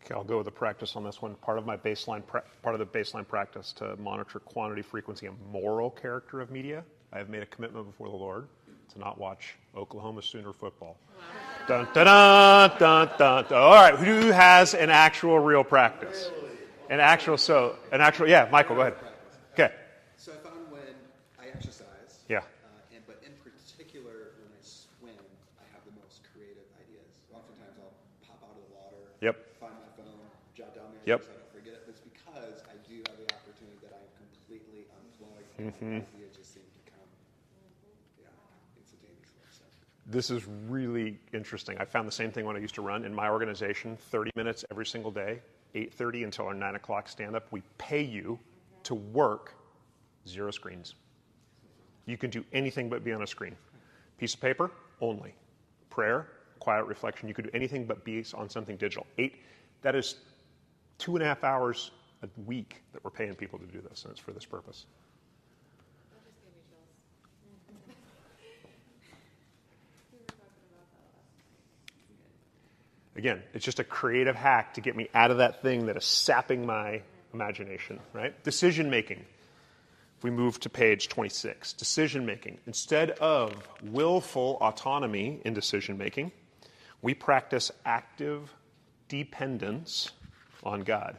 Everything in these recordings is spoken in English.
Okay, I'll go with the practice on this one. Part of the baseline practice to monitor quantity, frequency, and moral character of media. I have made a commitment before the Lord to not watch Oklahoma Sooner football. Wow. Dun, dun, dun, dun, dun. All right, who has an actual real practice? Yeah, Michael, go ahead. Okay. So I found when I exercise, yeah, but in particular when I swim, I have the most creative ideas. Oftentimes I'll pop out of the water, find my phone, jot down my ideas so I don't forget it. It's because I do have the opportunity that I'm completely unplugged and ideas just seem to come instantaneously. So. This is really interesting. I found the same thing when I used to run in my organization, 30 minutes every single day, 8:30 until our 9 o'clock stand-up. We pay you to work 0 screens. You can do anything but be on a screen. Piece of paper, only. Prayer, quiet reflection. You could do anything but be on something digital. That is 2.5 hours a week that we're paying people to do this, and it's for this purpose. That just gave me chills. We were talking about that last night. Again, it's just a creative hack to get me out of that thing that is sapping my imagination, right? Decision making. If we move to page 26, decision making. Instead of willful autonomy in decision making, we practice active dependence on God.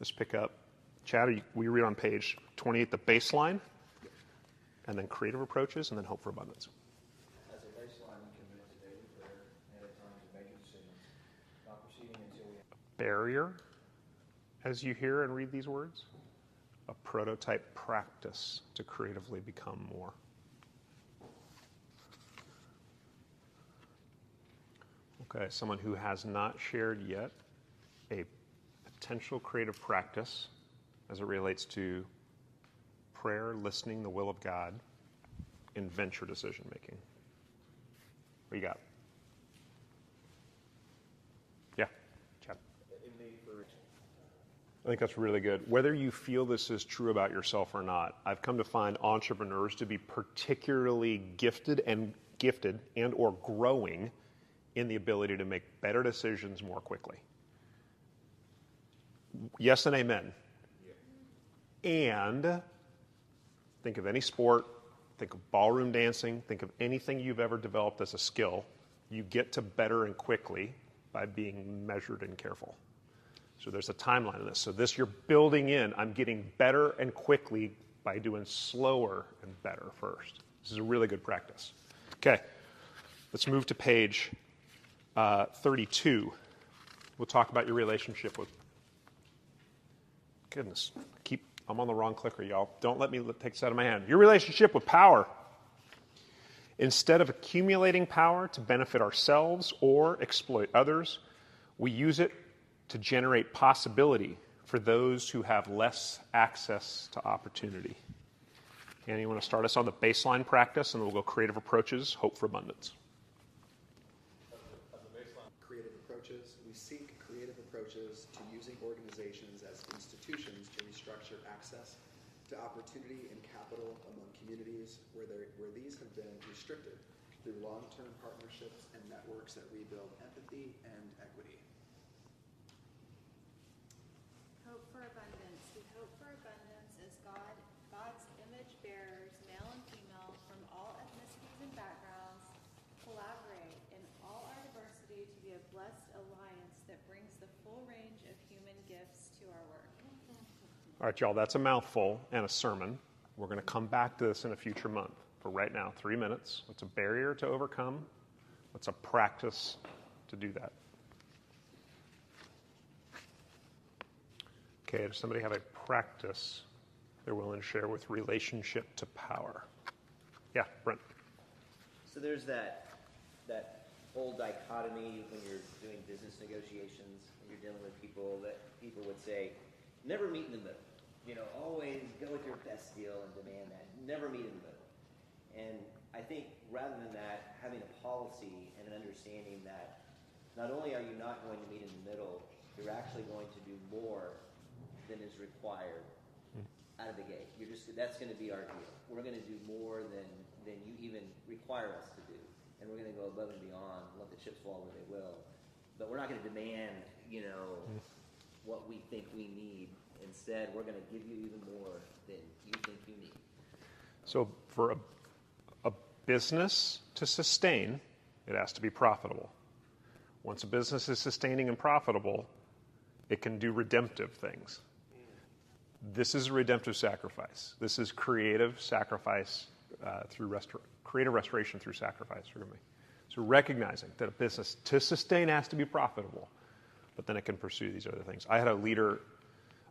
Let's pick up, Chad, we read on page 28 the baseline, and then creative approaches, and then hope for abundance. As a baseline, we commit to daily prayer and at times to major decisions, not proceeding until we have barrier, as you hear and read these words, a prototype practice to creatively become more. Okay, someone who has not shared yet a potential creative practice as it relates to prayer, listening, the will of God, and venture decision making. What do you got? Yeah, Chad. I think that's really good. Whether you feel this is true about yourself or not, I've come to find entrepreneurs to be particularly gifted and or growing in the ability to make better decisions more quickly. Yes and amen. Yeah. And think of any sport, think of ballroom dancing, think of anything you've ever developed as a skill. You get to better and quickly by being measured and careful. So there's a timeline in this. So this you're building in. I'm getting better and quickly by doing slower and better first. This is a really good practice. Okay, let's move to page 32. We'll talk about your relationship with... Goodness, I'm on the wrong clicker, y'all. Don't let me take this out of my hand. Your relationship with power. Instead of accumulating power to benefit ourselves or exploit others, we use it to generate possibility for those who have less access to opportunity. And you want to start us on the baseline practice, and then we'll go creative approaches, hope for abundance. Creative approaches. We seek creative approaches to using organizations as institutions to restructure access to opportunity and capital among communities where these have been restricted through long-term partnerships and networks that rebuild empathy and equity. Hope for abundance. We hope for abundance as God's image bearers, male and female, from all ethnicities and backgrounds, collaborate in all our diversity to be a blessed alliance that brings the full range of human gifts to our work. All right, y'all, that's a mouthful and a sermon. We're going to come back to this in a future month. For right now, 3 minutes. What's a barrier to overcome? What's a practice to do that? Okay, does somebody have a practice they're willing to share with relationship to power? Yeah, Brent. So there's that old dichotomy when you're doing business negotiations and you're dealing with people that people would say, never meet in the middle. You know, always go with your best deal and demand that. Never meet in the middle. And I think rather than that, having a policy and an understanding that not only are you not going to meet in the middle, you're actually going to do more than is required out of the gate. That's going to be our deal. We're going to do more than you even require us to do. And we're going to go above and beyond, let the chips fall where they will. But we're not going to demand, what we think we need. Instead, we're going to give you even more than you think you need. So for a business to sustain, it has to be profitable. Once a business is sustaining and profitable, it can do redemptive things. This is a redemptive sacrifice. This is creative sacrifice creative restoration through sacrifice. Forgive me. So recognizing that a business to sustain has to be profitable, but then it can pursue these other things. I had a leader,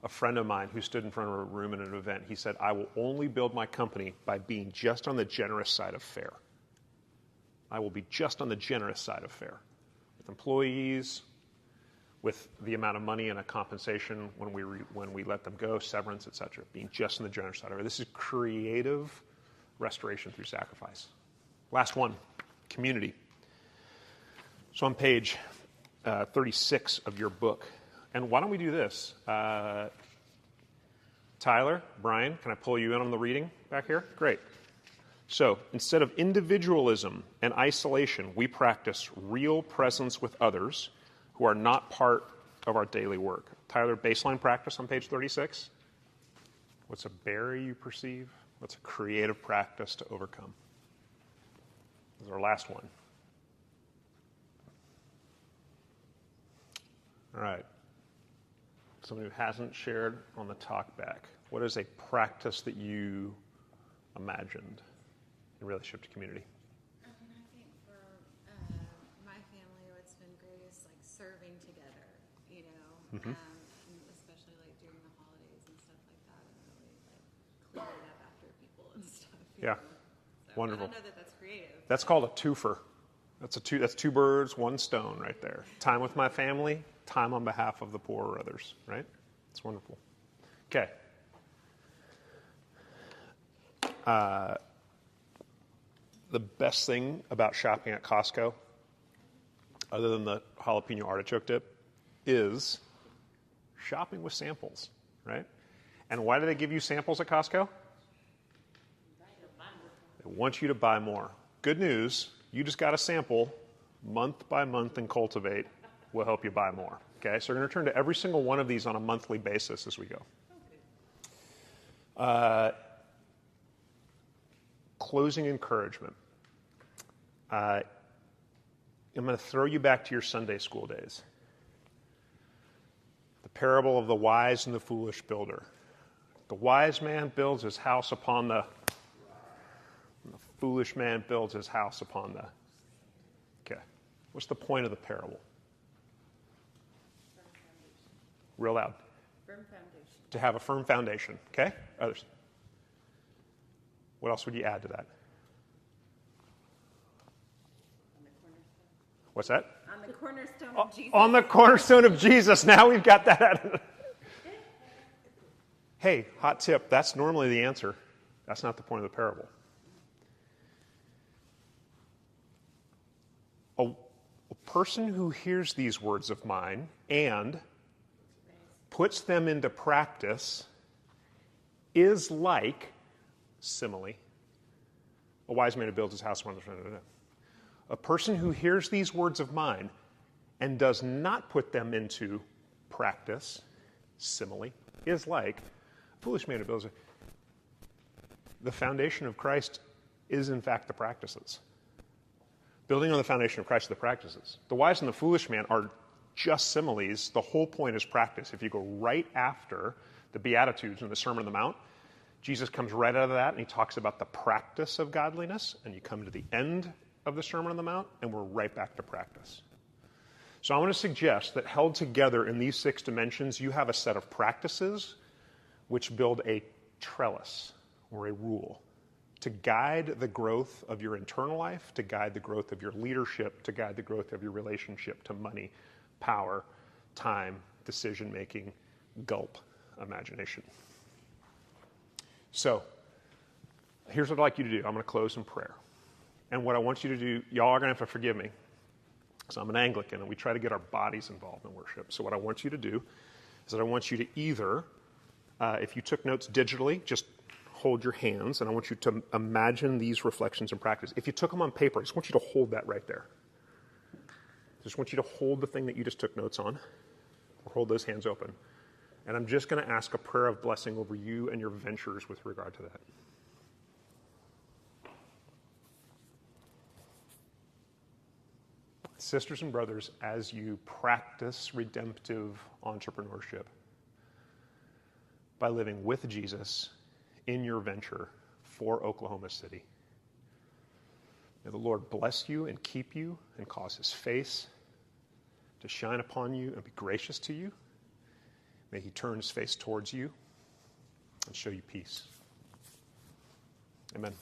a friend of mine, who stood in front of a room in an event. He said, I will only build my company by being just on the generous side of fair. I will be just on the generous side of fair. With employees, with the amount of money and a compensation when we let them go, severance, etc. Being just on the generous side of it. This is creative restoration through sacrifice. Last one, community. So on page 36 of your book. And why don't we do this? Tyler, Brian, can I pull you in on the reading back here? Great. So instead of individualism and isolation, we practice real presence with others who are not part of our daily work. Tyler, baseline practice on page 36. What's a barrier you perceive? What's a creative practice to overcome? This is our last one. All right. Somebody who hasn't shared on the talk back. What is a practice that you imagined in relationship to community? I mean, I think for my family, what's been great is like serving together, especially like during the holidays and stuff like that, and really like cleaning up after people and stuff. Yeah. So Wonderful. I don't know that that's creative. That's called a twofer. That's two birds, one stone right there. Time with my family, time on behalf of the poor or others, right? It's wonderful. Okay. The best thing about shopping at Costco, other than the jalapeno artichoke dip, is shopping with samples, right? And why do they give you samples at Costco? They want you to buy more. Good news, you just got a sample month by month and cultivate will help you buy more. Okay, so we're going to return to every single one of these on a monthly basis as we go. Closing encouragement. I'm going to throw you back to your Sunday school days. The parable of the wise and the foolish builder. The wise man builds his house upon the foolish man builds his house upon the... Okay. What's the point of the parable? Real loud. Firm foundation. To have a firm foundation. Okay? Others. What else would you add to that? On the cornerstone. What's that? On the cornerstone of Jesus. On the cornerstone of Jesus. Now we've got that. Hey, hot tip. That's normally the answer. That's not the point of the parable. A person who hears these words of mine and puts them into practice is like, simile, a wise man who builds his house upon the foundation. A person who hears these words of mine and does not put them into practice, simile, is like a foolish man who builds it. The foundation of Christ is, in fact, the practices. Building on the foundation of Christ are the practices. The wise and the foolish man are just similes. The whole point is practice. If you go right after the Beatitudes and the Sermon on the Mount, Jesus comes right out of that and he talks about the practice of godliness, and you come to the end of the Sermon on the Mount and we're right back to practice. So I want to suggest that held together in these 6 dimensions, you have a set of practices which build a trellis or a rule to guide the growth of your internal life, to guide the growth of your leadership, to guide the growth of your relationship to money, power, time, decision-making, gulp, imagination. So, here's what I'd like you to do. I'm going to close in prayer. And what I want you to do, y'all are going to have to forgive me, because I'm an Anglican, and we try to get our bodies involved in worship. So what I want you to do is that I want you to either, if you took notes digitally, just hold your hands, and I want you to imagine these reflections in practice. If you took them on paper, I just want you to hold that right there. I just want you to hold the thing that you just took notes on. or hold those hands open. And I'm just going to ask a prayer of blessing over you and your ventures with regard to that. Sisters and brothers, as you practice redemptive entrepreneurship by living with Jesus in your venture for Oklahoma City, may the Lord bless you and keep you and cause his face to shine upon you and be gracious to you. May he turn his face towards you and show you peace. Amen.